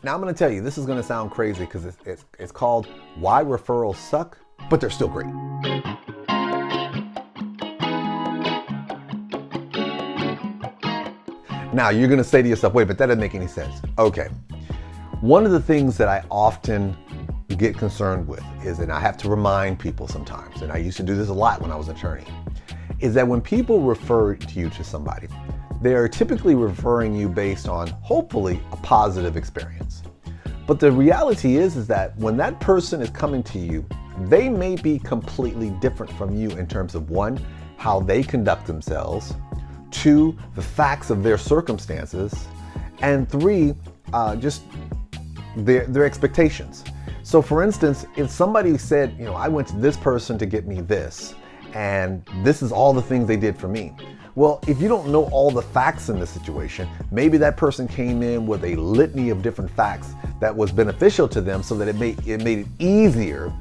Now I'm going to tell you, this is going to sound crazy because it's called Why Referrals Suck, but they're still great. Now you're going to say to yourself, wait, but that doesn't make any sense. Okay. One of the things that I often get concerned with is, and I have to remind people sometimes, and I used to do this a lot when I was an attorney, is that when people refer you to somebody, they're typically referring you based on, hopefully, a positive experience. But the reality is that when that person is coming to you, they may be completely different from you in terms of, one, how they conduct themselves, two, the facts of their circumstances, and three, just their expectations. So for instance, if somebody said, I went to this person to get me this, and this is all the things they did for me. Well, if you don't know all the facts in the situation, maybe that person came in with a litany of different facts that was beneficial to them so that it made it easier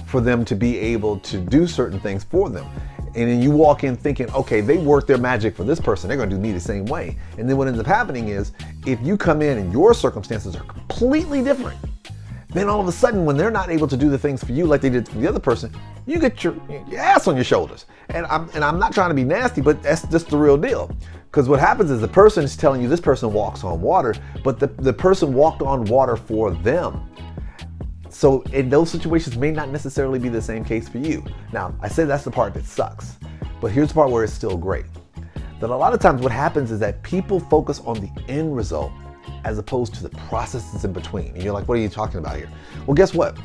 for them to be able to do certain things for them. And then you walk in thinking, okay, they worked their magic for this person, they're gonna do me the same way. And then what ends up happening is, if you come in and your circumstances are completely different, then all of a sudden, when they're not able to do the things for you like they did for the other person, you get your ass on your shoulders. And I'm not trying to be nasty, but that's just the real deal. Because what happens is the person is telling you this person walks on water, but the person walked on water for them. So in those situations may not necessarily be the same case for you. Now, I say that's the part that sucks, but here's the part where it's still great. That a lot of times what happens is that people focus on the end result as opposed to the processes in between. And you're like, what are you talking about here? Well, guess what?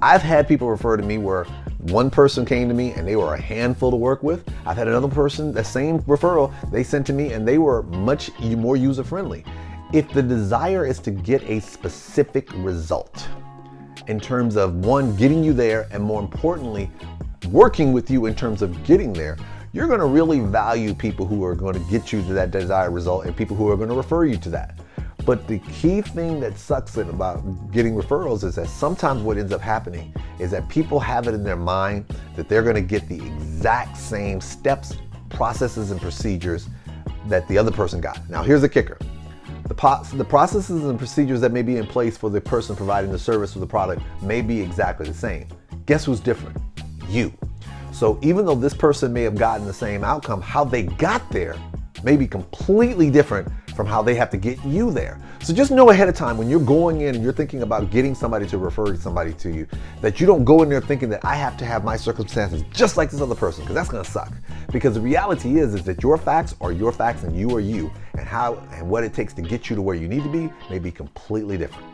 I've had people refer to me where one person came to me and they were a handful to work with. I've had another person, the same referral, they sent to me and they were much more user-friendly. If the desire is to get a specific result in terms of, one, getting you there, and more importantly, working with you in terms of getting there, you're going to really value people who are going to get you to that desired result and people who are going to refer you to that. But the key thing that sucks about getting referrals is that sometimes what ends up happening is that people have it in their mind that they're going to get the exact same steps, processes, and procedures that the other person got. Now, here's the kicker. The processes and procedures that may be in place for the person providing the service or the product may be exactly the same. Guess who's different? You. So even though this person may have gotten the same outcome, how they got there may be completely different from how they have to get you there. So just know ahead of time when you're going in and you're thinking about getting somebody to refer somebody to you, that you don't go in there thinking that I have to have my circumstances just like this other person, because that's gonna suck. Because the reality is that your facts are your facts and you are you, and how and what it takes to get you to where you need to be may be completely different.